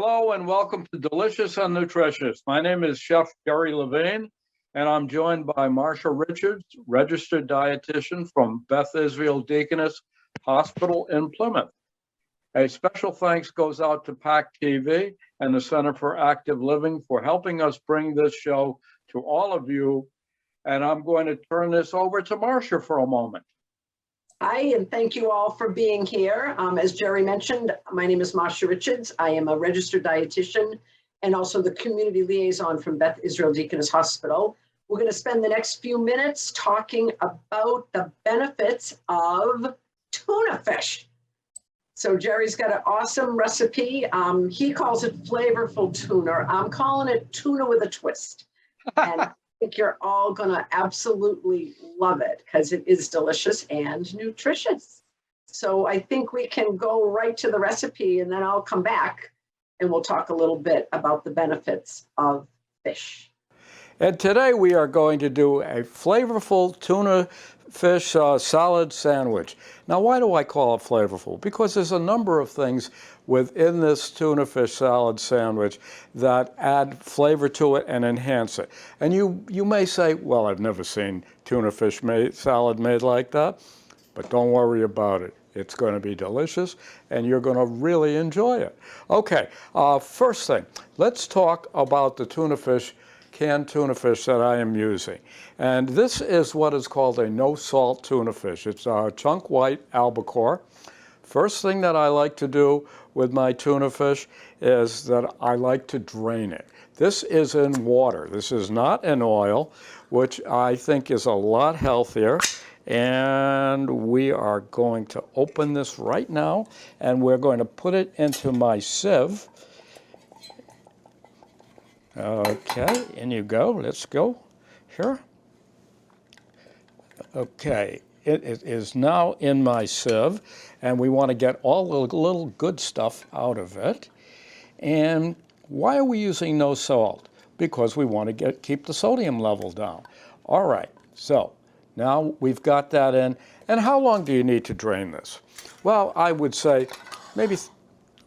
Hello and welcome to Delicious and Nutritious. My name is Chef Jerry Levine, and I'm joined by Marcia Richards, registered dietitian from Beth Israel Deaconess Hospital in Plymouth. A special thanks goes out to PACTV and the Center for Active Living for helping us bring this show to all of you. And I'm going to turn this over to Marcia for a moment. Hi, and thank you all for being here. As Jerry mentioned, my name is Marcia Richards. I am a registered dietitian and also the community liaison from Beth Israel Deaconess Hospital. We're going to spend the next few minutes talking about the benefits of tuna fish. So Jerry's got an awesome recipe. He calls it flavorful tuna. I'm calling it tuna with a twist. And I think you're all going to absolutely love it because it is delicious and nutritious. So I think we can go right to the recipe and then I'll come back and we'll talk a little bit about the benefits of fish. And today we are going to do a flavorful tuna fish salad sandwich. Now, why do I call it flavorful? Because there's a number of things within this tuna fish salad sandwich that add flavor to it and enhance it. And you may say, well, I've never seen tuna fish salad made like that, but don't worry about it. It's going to be delicious and you're going to really enjoy it. Okay, first thing, let's talk about the canned tuna fish that I am using. And this is what is called a no-salt tuna fish. It's a chunk white albacore. First thing that I like to do with my tuna fish is that I like to drain it. This is in water. This is not in oil, which I think is a lot healthier. And we are going to open this right now, and we're going to put it into my sieve. Okay, in you go. Let's go here. Okay, it is now in my sieve, and we want to get all the little good stuff out of it. And why are we using no salt? Because we want to keep the sodium level down. All right, so now we've got that in. And how long do you need to drain this? Well, I would say maybe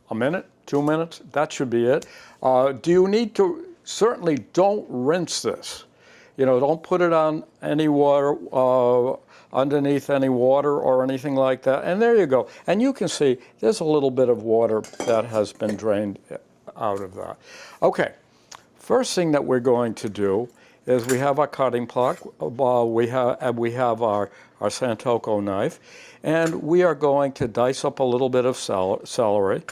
a minute, 2 minutes. That should be it. Do you need to? Certainly don't rinse this. You know, don't put it on any water, underneath any water or anything like that. And there you go. And you can see there's a little bit of water that has been drained out of that. Okay, first thing that we're going to do is we have our cutting block. We have our Santoku knife. And we are going to dice up a little bit of celery.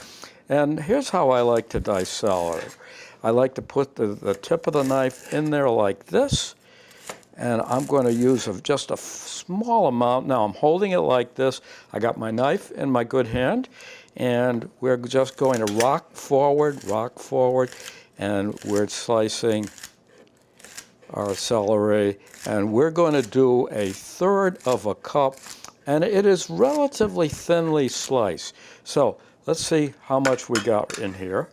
And here's how I like to dice celery. I like to put the tip of the knife in there like this, and I'm going to use just a small amount. Now I'm holding it like this. I got my knife in my good hand, and we're just going to rock forward, and we're slicing our celery, and we're going to do 1/3 cup, and it is relatively thinly sliced. So let's see how much we got in here.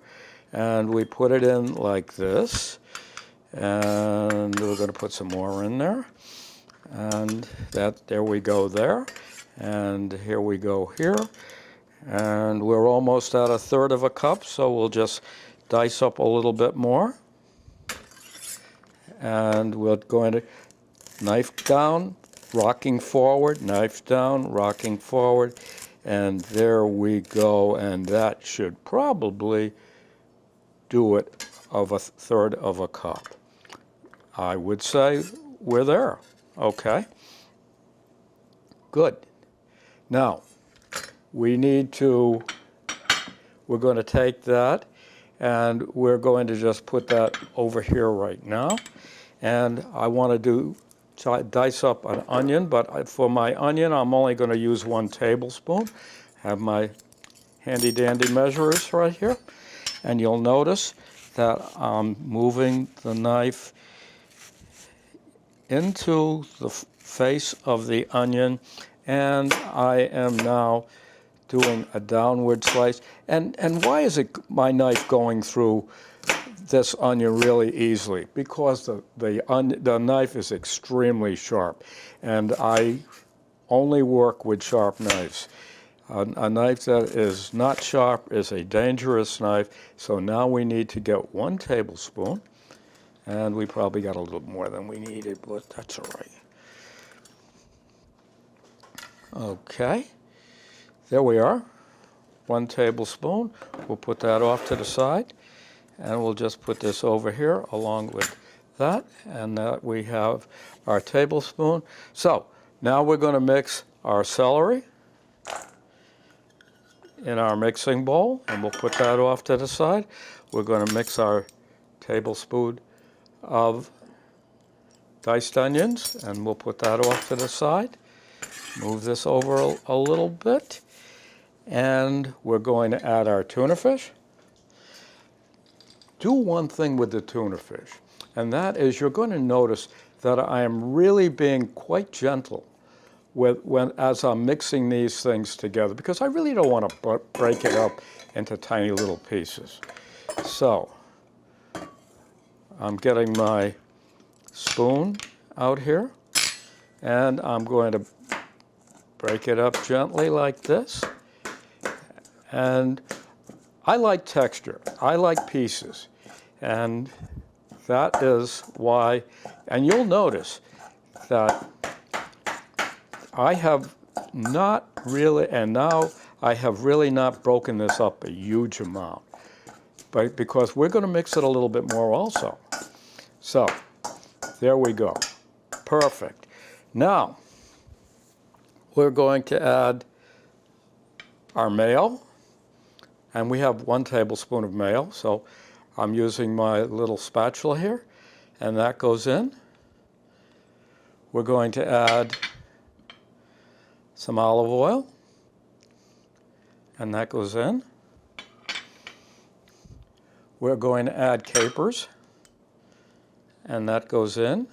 And we put it in like this, and we're going to put some more in there, and there we go there, and here we go here, and we're almost at 1/3 cup, so we'll just dice up a little bit more, and we're going to knife down, rocking forward, knife down, rocking forward, and there we go, and that should probably do it of 1/3 cup. I would say we're there. Okay. Good. Now, we're going to take that and we're going to just put that over here right now. And I want to dice up an onion, but for my onion, I'm only going to use 1 tablespoon. Have my handy dandy measurers right here. And you'll notice that I'm moving the knife into the face of the onion, and I am now doing a downward slice. And why is my knife going through this onion really easily? Because the knife is extremely sharp, and I only work with sharp knives. A knife that is not sharp is a dangerous knife. So now we need to get 1 tablespoon. And we probably got a little more than we needed, but that's all right. Okay, there we are. 1 tablespoon. We'll put that off to the side. And we'll just put this over here along with that. And that we have our tablespoon. So now we're going to mix our celery in our mixing bowl. And we'll put that off to the side. We're going to mix our tablespoon of diced onions. And we'll put that off to the side. Move this over a little bit. And we're going to add our tuna fish. Do one thing with the tuna fish, and that is you're going to notice that I am really being quite gentle as I'm mixing these things together, because I really don't want to break it up into tiny little pieces. So I'm getting my spoon out here, and I'm going to break it up gently like this. And I like texture. I like pieces. And that is why, and you'll notice that I have not really, and now I have really not broken this up a huge amount, but because we're going to mix it a little bit more also. So there we go. Perfect. Now we're going to add our mayo. And we have 1 tablespoon of mayo, so I'm using my little spatula here, and that goes in. We're going to add some olive oil, and that goes in. We're going to add capers, and that goes in.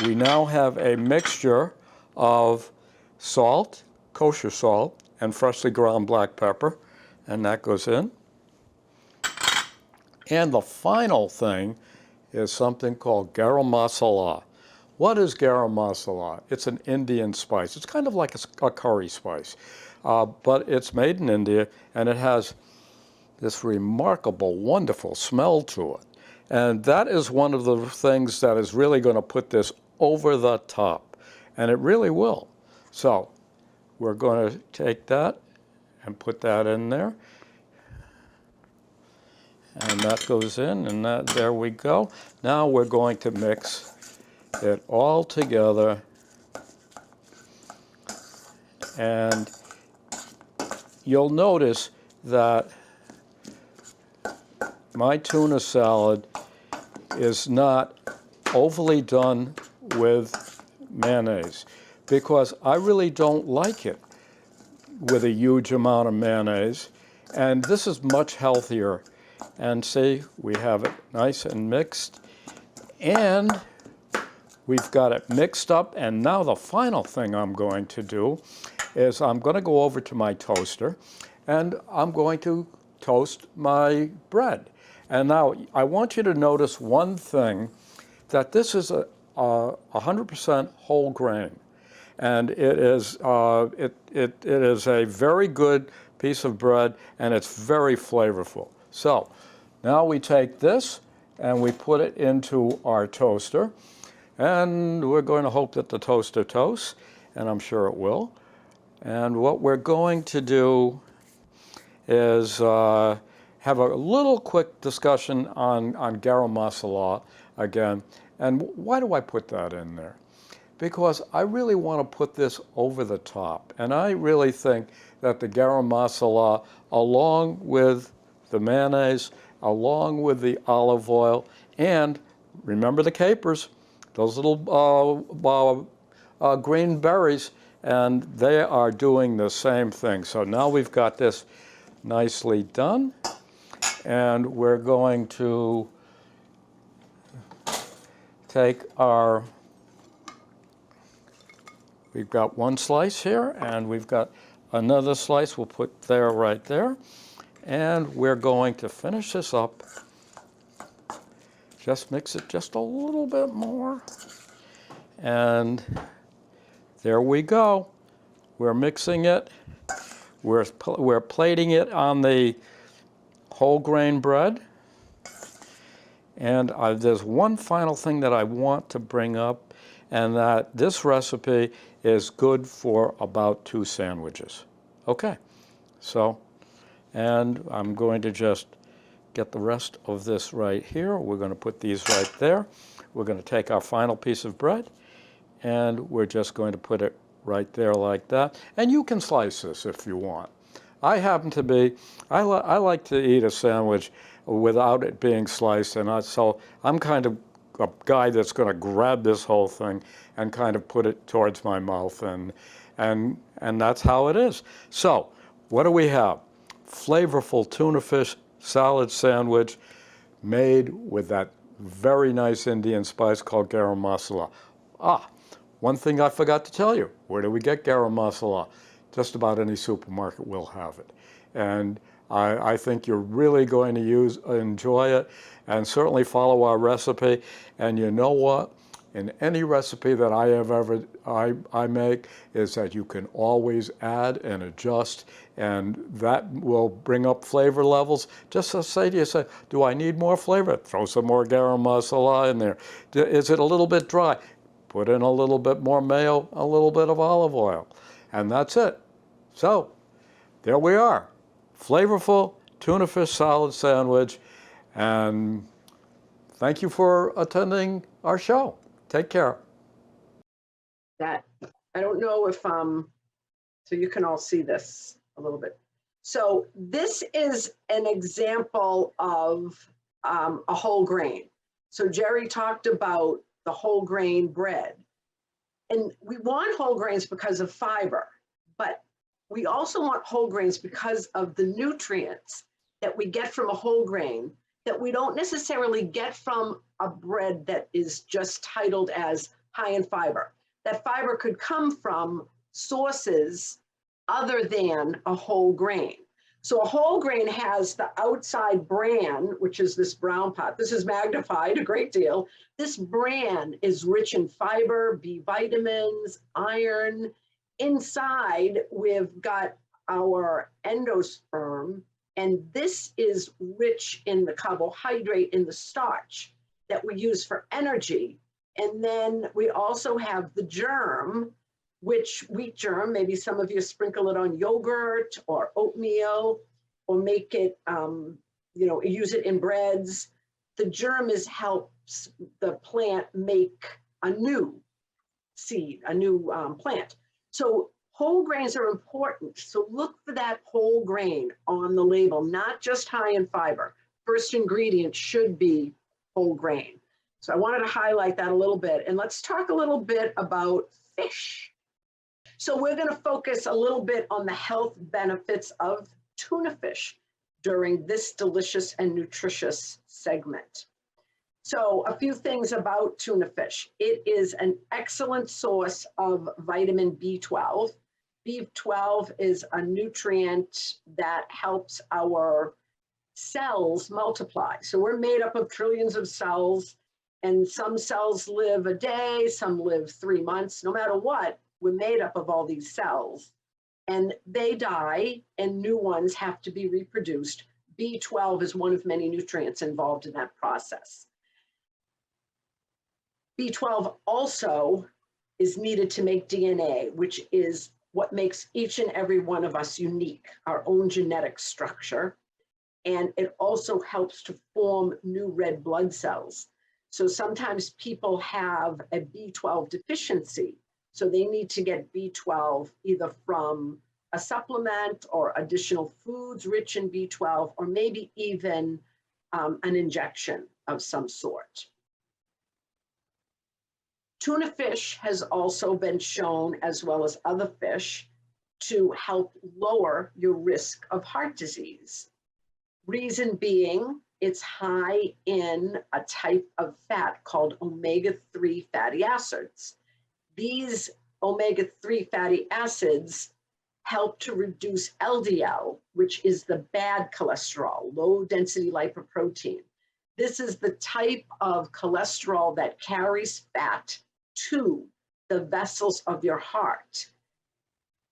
We now have a mixture of salt, kosher salt, and freshly ground black pepper, and that goes in. And the final thing is something called Garam Masala. What is Garam Masala? It's an Indian spice. It's kind of like a curry spice, but it's made in India, and it has this remarkable, wonderful smell to it. And that is one of the things that is really going to put this over the top, and it really will. So we're going to take that and put that in there. And that goes in, and there we go. Now we're going to mix it all together. And you'll notice that my tuna salad is not overly done with mayonnaise, because I really don't like it with a huge amount of mayonnaise. And this is much healthier. And see, we have it nice and mixed. And we've got it mixed up. And now the final thing I'm going to do is I'm going to go over to my toaster, and I'm going to toast my bread. And now I want you to notice one thing, that this is a 100% whole grain. And it is a very good piece of bread, and it's very flavorful. So now we take this and we put it into our toaster, and we're going to hope that the toaster toasts, and I'm sure it will. And what we're going to do is have a little quick discussion on Garam Masala again. And why do I put that in there? Because I really want to put this over the top. And I really think that the Garam Masala, along with the mayonnaise, along with the olive oil, and remember the capers, those little green berries, and they are doing the same thing. So now we've got this nicely done, and we're going to take we've got one slice here, and we've got another slice we'll put there, right there. And we're going to finish this up. Just mix it just a little bit more. And there we go. We're mixing it. We're plating it on the whole grain bread. And there's one final thing that I want to bring up, and that this recipe is good for about 2 sandwiches. Okay, so, and I'm going to just get the rest of this right here. We're going to put these right there. We're going to take our final piece of bread, and we're just going to put it right there like that. And you can slice this if you want. I happen to be, I like to eat a sandwich without it being sliced, and so I'm kind of a guy that's going to grab this whole thing and kind of put it towards my mouth, and that's how it is. So what do we have? Flavorful tuna fish salad sandwich made with that very nice Indian spice called Garam Masala. One thing I forgot to tell you. Where do we get Garam Masala? Just about any supermarket will have it. And I think you're really going to enjoy it, and certainly follow our recipe. And you know what? In any recipe that I make, is that you can always add and adjust, and that will bring up flavor levels. Just to say to yourself, do I need more flavor? Throw some more garam masala in there. Is it a little bit dry? Put in a little bit more mayo, a little bit of olive oil, and that's it. So there we are. Flavorful tuna fish salad sandwich, and thank you for attending our show. Take care. That, I don't know if, so you can all see this a little bit. So this is an example of a whole grain. So Jerry talked about the whole grain bread. And we want whole grains because of fiber, but we also want whole grains because of the nutrients that we get from a whole grain that we don't necessarily get from a bread that is just titled as high in fiber. That fiber could come from sources other than a whole grain. So a whole grain has the outside bran, which is this brown part. This is magnified a great deal. This bran is rich in fiber, B vitamins, iron. Inside, we've got our endosperm, and this is rich in the carbohydrate in the starch that we use for energy. And then we also have the germ, which wheat germ, maybe some of you sprinkle it on yogurt or oatmeal, or make it, use it in breads. The germ helps the plant make a new seed, a new plant. So whole grains are important. So look for that whole grain on the label, not just high in fiber. First ingredient should be whole grain. So I wanted to highlight that a little bit. And let's talk a little bit about fish. So we're going to focus a little bit on the health benefits of tuna fish during this delicious and nutritious segment. So a few things about tuna fish. It is an excellent source of vitamin B12. B12 is a nutrient that helps our cells multiply. So we're made up of trillions of cells, and some cells live a day, some live 3 months. No matter what, we're made up of all these cells, and they die and new ones have to be reproduced. B12 is one of many nutrients involved in that process. B12 also is needed to make DNA, which is what makes each and every one of us unique, our own genetic structure. And it also helps to form new red blood cells. So sometimes people have a B12 deficiency, so they need to get B12 either from a supplement or additional foods rich in B12, or maybe even an injection of some sort. Tuna fish has also been shown, as well as other fish, to help lower your risk of heart disease. Reason being, it's high in a type of fat called omega-3 fatty acids. These omega-3 fatty acids help to reduce LDL, which is the bad cholesterol, low density lipoprotein. This is the type of cholesterol that carries fat to the vessels of your heart.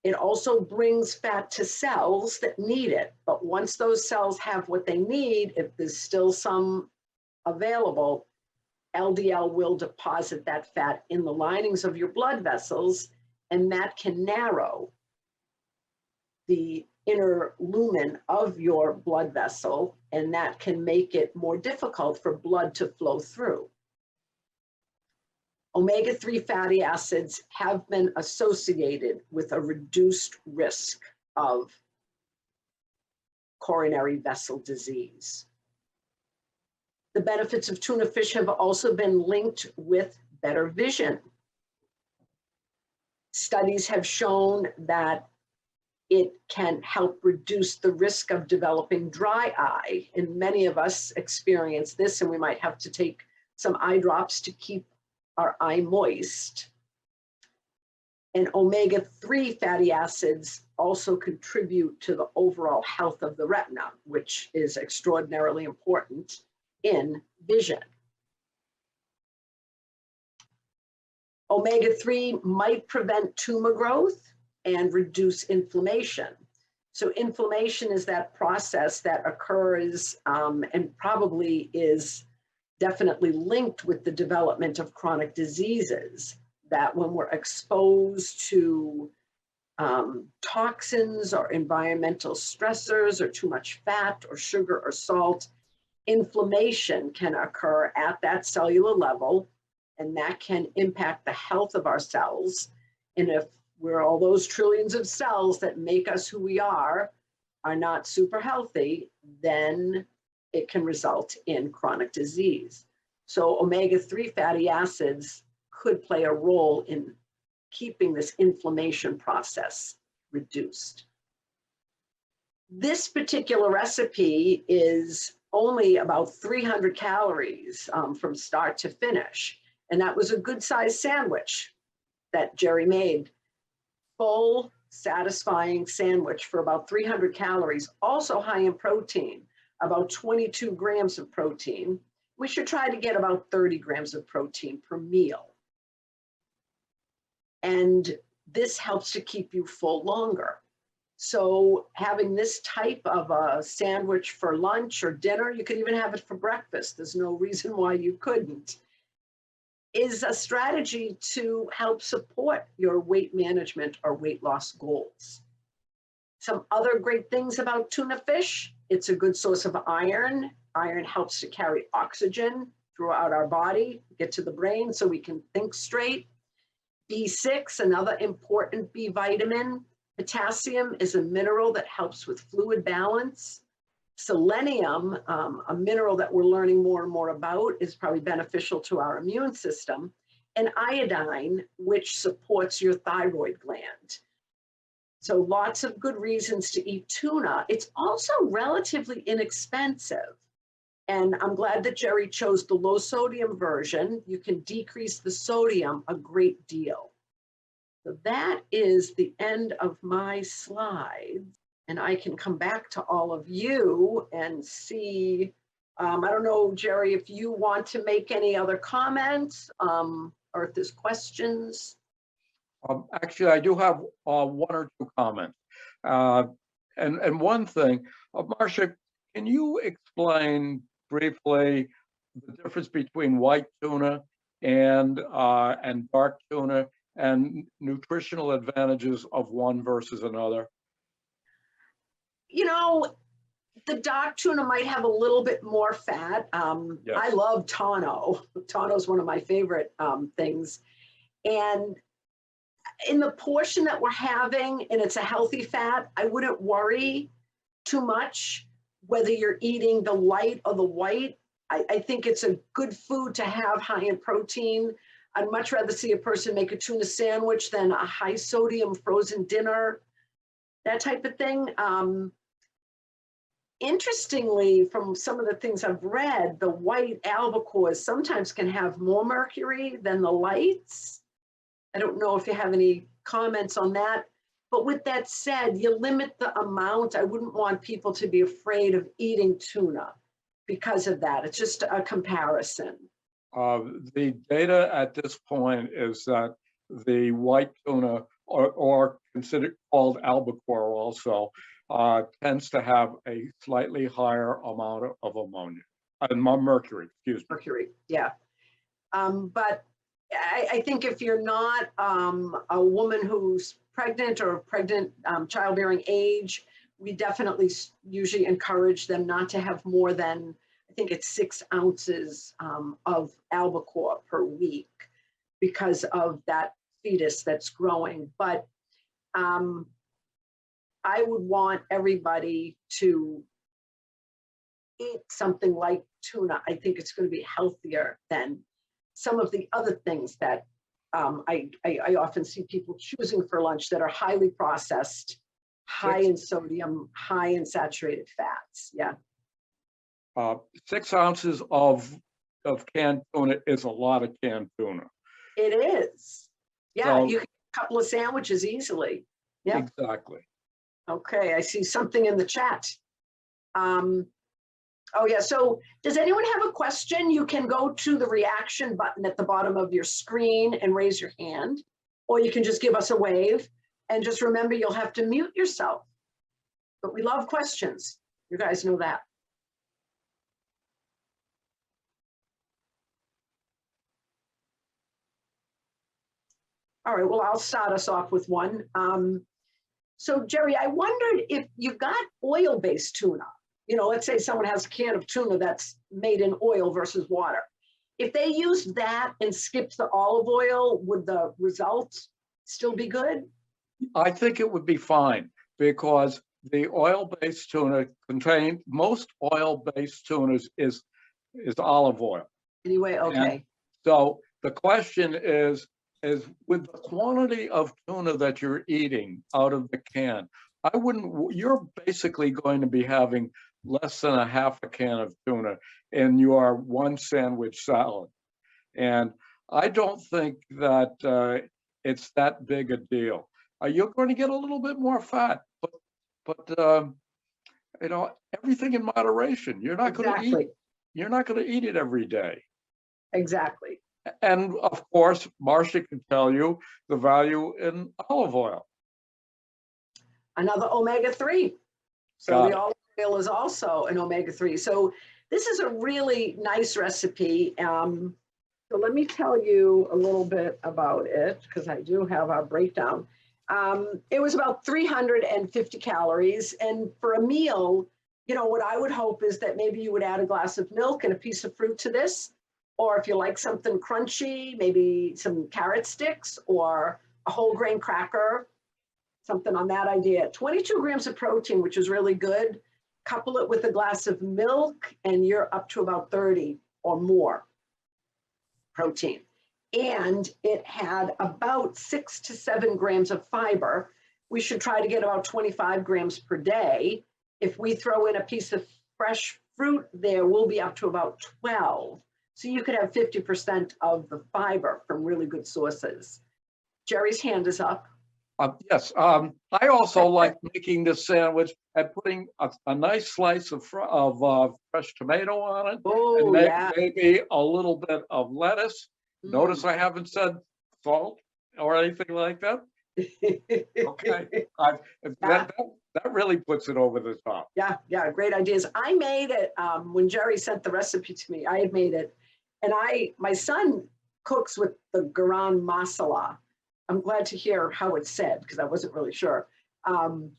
It also brings fat to cells that need it. But once those cells have what they need, if there's still some available, LDL will deposit that fat in the linings of your blood vessels, and that can narrow the inner lumen of your blood vessel, and that can make it more difficult for blood to flow through. Omega-3 fatty acids have been associated with a reduced risk of coronary vessel disease. The benefits of tuna fish have also been linked with better vision. Studies have shown that it can help reduce the risk of developing dry eye. And many of us experience this, and we might have to take some eye drops to keep our eye moist. And omega-3 fatty acids also contribute to the overall health of the retina, which is extraordinarily important in vision. Omega-3 might prevent tumor growth and reduce inflammation. So inflammation is that process that occurs and probably is definitely linked with the development of chronic diseases, that when we're exposed to toxins or environmental stressors or too much fat or sugar or salt, inflammation can occur at that cellular level, and that can impact the health of our cells. And if we're all those trillions of cells that make us who we are not super healthy, then it can result in chronic disease. So omega-3 fatty acids could play a role in keeping this inflammation process reduced. This particular recipe is only about 300 calories from start to finish. And that was a good sized sandwich that Jerry made. Full, satisfying sandwich for about 300 calories, also high in protein, about 22 grams of protein. We should try to get about 30 grams of protein per meal. And this helps to keep you full longer. So having this type of a sandwich for lunch or dinner, you could even have it for breakfast, there's no reason why you couldn't, is a strategy to help support your weight management or weight loss goals. Some other great things about tuna fish: it's a good source of iron. Iron helps to carry oxygen throughout our body, get to the brain so we can think straight. B6, another important B vitamin. Potassium is a mineral that helps with fluid balance. Selenium, a mineral that we're learning more and more about, is probably beneficial to our immune system. And iodine, which supports your thyroid gland. So lots of good reasons to eat tuna. It's also relatively inexpensive. And I'm glad that Jerry chose the low sodium version. You can decrease the sodium a great deal. So that is the end of my slides. And I can come back to all of you and see, I don't know, Jerry, if you want to make any other comments or if there's questions. Actually, I do have one or two comments. And one thing, Marcia, can you explain briefly the difference between white tuna and dark tuna and nutritional advantages of one versus another? You know, the dark tuna might have a little bit more fat. Yes. I love tano. Tano is one of my favorite things. And in the portion that we're having, and it's a healthy fat, I wouldn't worry too much whether you're eating the light or the white. I think it's a good food to have high in protein. I'd much rather see a person make a tuna sandwich than a high sodium frozen dinner, that type of thing. Interestingly, from some of the things I've read, the white albacores sometimes can have more mercury than the lights. I don't know if you have any comments on that. But with that said, you limit the amount. I wouldn't want people to be afraid of eating tuna because of that. It's just a comparison. The data at this point is that the white tuna or considered called albacore also, tends to have a slightly higher amount of ammonia, mercury, excuse me. Mercury, yeah. But I think if you're not a woman who's pregnant or pregnant childbearing age, we definitely usually encourage them not to have more than, I think it's 6 ounces of albacore per week because of that fetus that's growing. But I would want everybody to eat something like tuna. I think it's going to be healthier than some of the other things that I often see people choosing for lunch that are highly processed, high in sodium, high in saturated fats. Yeah. 6 ounces of canned tuna is a lot of canned tuna. It is. Yeah, So, you can eat a couple of sandwiches easily. Yeah. exactly. Okay, I see something in the chat. Oh yeah, so does anyone have a question? You can go to the reaction button at the bottom of your screen and raise your hand, or you can just give us a wave. And just remember, you'll have to mute yourself. But we love questions. You guys know that. All right, well, I'll start us off with one. So Jerry, I wondered if you've got oil-based tuna. You know, let's say someone has a can of tuna that's made in oil versus water. If they used that and skipped the olive oil, would the results still be good? I think it would be fine because the oil-based tuna most oil-based tunas is olive oil. Anyway, okay. And so the question is with the quantity of tuna that you're eating out of the can, you're basically going to be having less than a half a can of tuna in your one sandwich salad. And I don't think that it's that big a deal. You're going to get a little bit more fat, but you know, everything in moderation. You're not going to eat it every day. Exactly. And of course, Marcia can tell you the value in olive oil. Another omega-3. So the olive oil is also an omega-3. So this is a really nice recipe. So let me tell you a little bit about it because I do have our breakdown. It was about 350 calories. And for a meal, you know, what I would hope is that maybe you would add a glass of milk and a piece of fruit to this. Or if you like something crunchy, maybe some carrot sticks or a whole grain cracker, something on that idea. 22 grams of protein, which is really good. Couple it with a glass of milk and you're up to about 30 or more protein. And it had about 6 to 7 grams of fiber. We should try to get about 25 grams per day. If we throw in a piece of fresh fruit there, we'll be up to about 12. So you could have 50% of the fiber from really good sources. Jerry's hand is up. Yes, I also like making this sandwich and putting a nice slice of fresh tomato on it. Oh, and yeah. Maybe a little bit of lettuce. Notice I haven't said salt or anything like that. Okay, that really puts it over the top. Yeah, great ideas. I made it when Jerry sent the recipe to me. I had made it, and my son cooks with the Garam Masala. I'm glad to hear how it's said because I wasn't really sure. And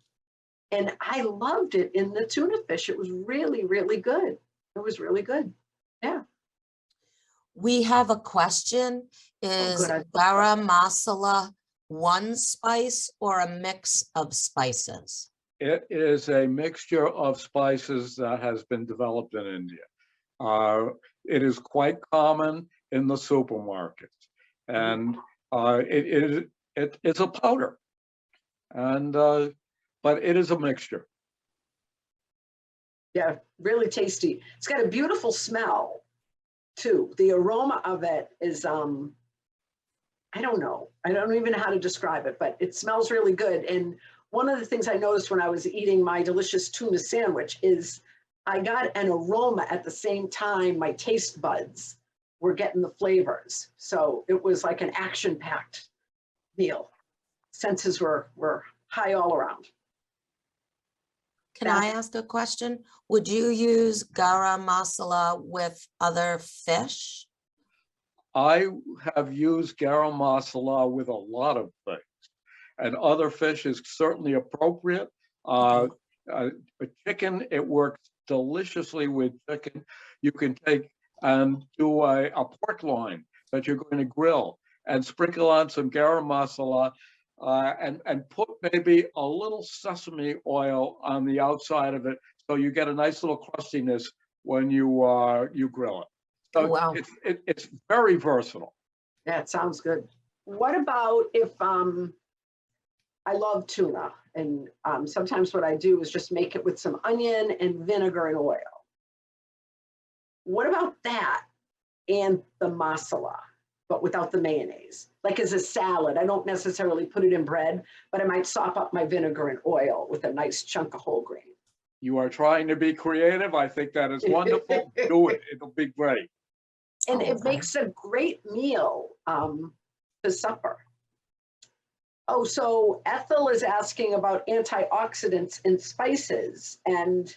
I loved it in the tuna fish. It was really, really good. It was really good. Yeah. We have a question. Is Garam Masala one spice or a mix of spices? It is a mixture of spices that has been developed in India. It is quite common in the supermarkets, and it's a powder, and but it is a mixture. Yeah, really tasty. It's got a beautiful smell too. The aroma of it is I don't know. I don't even know how to describe it, but it smells really good. And one of the things I noticed when I was eating my delicious tuna sandwich is I got an aroma at the same time my taste buds were getting the flavors. So it was like an action-packed meal. senses were high all around. Can I ask a question? Would you use garam masala with other fish? I have used garam masala with a lot of things, and other fish is certainly appropriate. Chicken, it works deliciously with chicken. You can take and do a pork loin that you're going to grill and sprinkle on some garam masala and put maybe a little sesame oil on the outside of it, so you get a nice little crustiness when you grill it. So Wow. it's very versatile. That sounds good. What about if I love tuna, and sometimes what I do is just make it with some onion and vinegar and oil. What about that and the masala, but without the mayonnaise? Like as a salad, I don't necessarily put it in bread, but I might sop up my vinegar and oil with a nice chunk of whole grain. You are trying to be creative. I think that is wonderful. Do it. It'll be great. And it makes a great meal for supper. Oh, so Ethel is asking about antioxidants in spices, and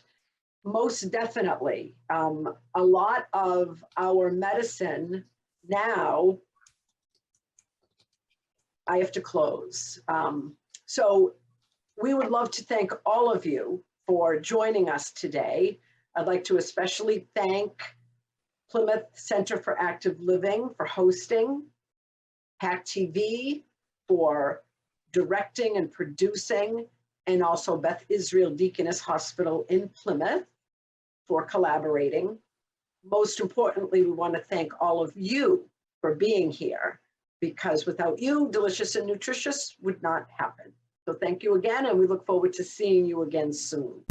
most definitely, a lot of our medicine now, I have to close. So we would love to thank all of you for joining us today. I'd like to especially thank Plymouth Center for Active Living for hosting, PACTV for directing and producing, and also Beth Israel Deaconess Hospital in Plymouth for collaborating. Most importantly, we want to thank all of you for being here, because without you, Delicious and Nutritious would not happen. So thank you again, and we look forward to seeing you again soon.